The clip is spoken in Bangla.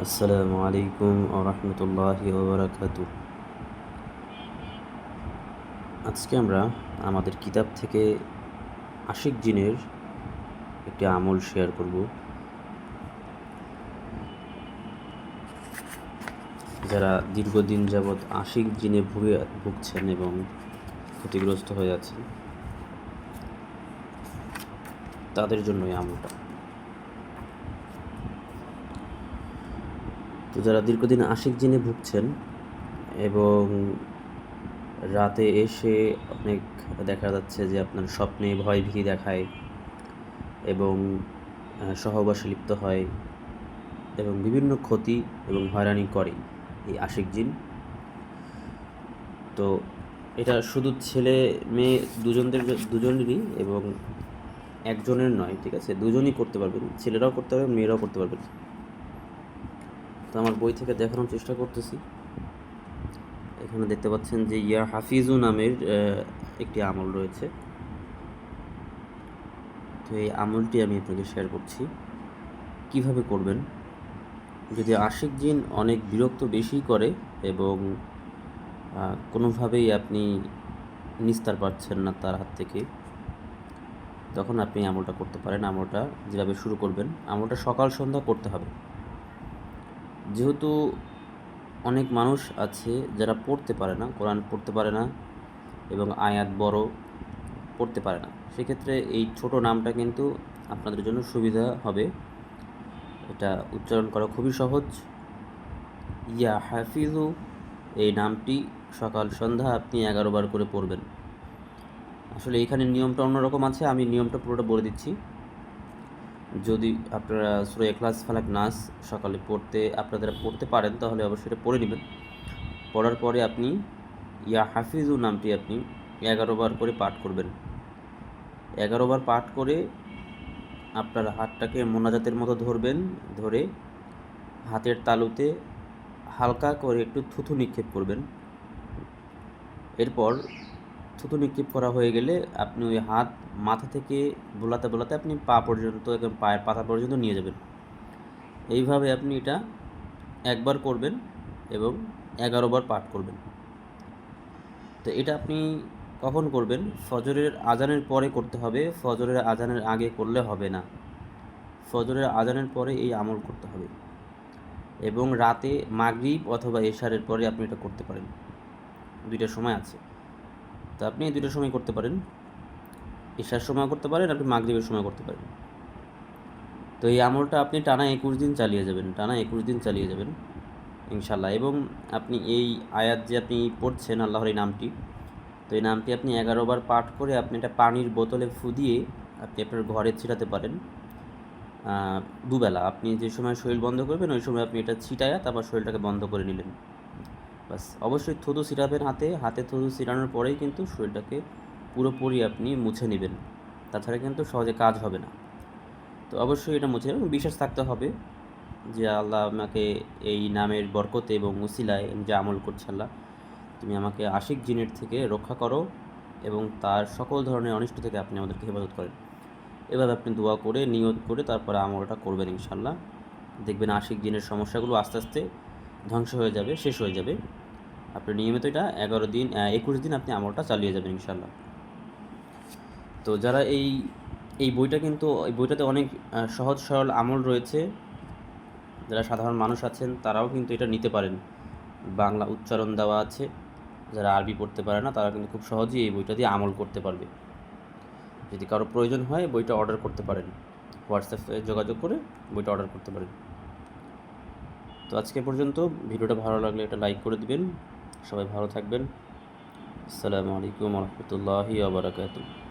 আসসালামু আলাইকুম ওয়া রাহমাতুল্লাহি ওয়া বারাকাতুহু। আজকে আমরা আমাদের কিতাব থেকে আশিক জিনের একটি আমল শেয়ার করব। যারা দীর্ঘদিন যাবৎ আশিক জিনে ভুগছেন এবং ক্ষতিগ্রস্ত হয়ে আছেন, তাদের জন্য এই আমলটা। তো যারা দীর্ঘদিন আশিক জিনে ভুগছেন এবং রাতে এসে অনেক দেখা যাচ্ছে যে আপনার স্বপ্নে ভয় ভীতি দেখায় এবং সহবাসে লিপ্ত হয় এবং বিভিন্ন ক্ষতি এবং হয়রানি করে এই আশিক জিন। তো এটা শুধু ছেলে মেয়ে দুজনেরই এবং একজনের নয়, ঠিক আছে? দুজনই করতে পারবেন, ছেলেরাও করতে পারবেন, মেয়েরাও করতে পারবেন। তো আমার বই থেকে দেখানোর চেষ্টা করতেছি। এখানে দেখতে পাচ্ছেন যে ইয়া হাফিজু নামের একটি আমল রয়েছে। তো এই আমলটি আমি আপনাদের শেয়ার করছি কিভাবে করবেন। যদি আশিক জিন অনেক বিরক্ত বেশি করে এবং কোনোভাবেই আপনি নিস্তার পাচ্ছেন না তার হাত থেকে, তখন আপনি আমলটা করতে পারেন। আমলটা যেভাবে শুরু করবেন, আমলটা সকাল সন্ধ্যা করতে হবে। যেহেতু অনেক মানুষ আছে যারা পড়তে পারে না, কোরআন পড়তে পারে না এবং আয়াত বড় পড়তে পারে না, সেক্ষেত্রে এই ছোট নামটা কিন্তু আপনাদের জন্য সুবিধা হবে। এটা উচ্চারণ করা খুবই সহজ। ইয়া হাফিজু এই নামটি সকাল সন্ধ্যা আপনি 11 বার করে পড়বেন। আসলে এইখানে নিয়মটা অন্যরকম আছে, আমি নিয়মটা পুরোটা বলে দিচ্ছি। যদি আপনারা সূরা ইখলাস, ফালাক, নাস সকালে আপনারা পড়তে পারেন তাহলে অবশ্যই এটা পড়ে নেবেন। পড়ার পরে আপনি ইয়া হাফিজু নামটি আপনি 11 বার করে পাঠ করবেন। 11 বার পাঠ করে আপনার হাতটাকে মোনাজাতের মতো ধরবেন, ধরে হাতের তালুতে হালকা করে একটু থুথু নিক্ষেপ করবেন। এরপর থুতু নিক্ষেপ করা হয়ে গেলে আপনি ওই হাত মাথা থেকে বোলাতে বোলাতে আপনি পা পর্যন্ত, একদম পায়ের পাতা পর্যন্ত নিয়ে যাবেন। এইভাবে আপনি এটা একবার করবেন এবং 11 বার পাঠ করবেন। তো এটা আপনি কখন করবেন? ফজরের আজানের পরে করতে হবে, ফজরের আজানের আগে করলে হবে না। ফজরের আজানের পরে এই আমল করতে হবে এবং রাতে মাগরিব অথবা এশারের পরে আপনি এটা করতে পারেন। দুইটা সময় আছে, তো আপনি এই দুইটার সময় করতে পারেন। এশার সময় করতে পারেন, আপনি মাগরিবের সময় করতে পারেন। তো এই আমলটা আপনি টানা 21 দিন চালিয়ে যাবেন ইনশাল্লাহ। এবং আপনি এই আয়াত যে আপনি পড়ছেন আল্লাহর এই নামটি, তো এই নামটি আপনি 11 বার পাঠ করে আপনি এটা পানির বোতলে ফুদিয়ে আপনি আপনার ঘরে ছিটাতে পারেন। দুবেলা আপনি যে সময় শরীর বন্ধ করবেন ওই সময় আপনি এটা ছিটায়া তারপর শরীরটাকে বন্ধ করে নিলেন। বাস, অবশ্যই থুতু ছিটাবেন হাতে থুতু ছিটানোর পরেই কিন্তু শরীরটাকে পুরোপুরি আপনি মুছে নেবেন, তাছাড়া কিন্তু সহজে কাজ হবে না। তো অবশ্যই এটা মুছে নেবেন, বিশ্বাস থাকতে হবে যে আল্লাহ আমাকে এই নামের বরকতে এবং উসিলায় আমি যে আমল করছি, আল্লাহ তুমি আমাকে আশিক জিনের থেকে রক্ষা করো এবং তার সকল ধরনের অনিষ্ট থেকে আপনি আমাদেরকে হেফাজত করেন। এভাবে আপনি দোয়া করে নিয়ত করে তারপরে আমলটা করবেন ইনশাল্লাহ। দেখবেন আশিক জিনের সমস্যাগুলো আস্তে আস্তে ধ্বংস হয়ে যাবে, শেষ হয়ে যাবে। আপনি নিয়মিত এটা 21 দিন আপনি আমলটা চালিয়ে যাবেন ইনশাল্লাহ। তো যারা এই বইটাতে অনেক সহজ সরল আমল রয়েছে, যারা সাধারণ মানুষ আছেন তারাও কিন্তু এটা নিতে পারেন। বাংলা উচ্চারণ দেওয়া আছে, যারা আরবি পড়তে পারে না তারা কিন্তু খুব সহজেই এই বইটা দিয়ে আমল করতে পারবে। যদি কারো প্রয়োজন হয় বইটা অর্ডার করতে পারেন, হোয়াটসঅ্যাপে যোগাযোগ করে বইটা অর্ডার করতে পারেন। তো আজকে পর্যন্ত। ভিডিওটা ভালো লাগলে এটা লাইক করে দিবেন। সবাই ভালো থাকবেন। আসসালামু আলাইকুম ওয়া রাহমাতুল্লাহি ওয়া বারাকাতুহু।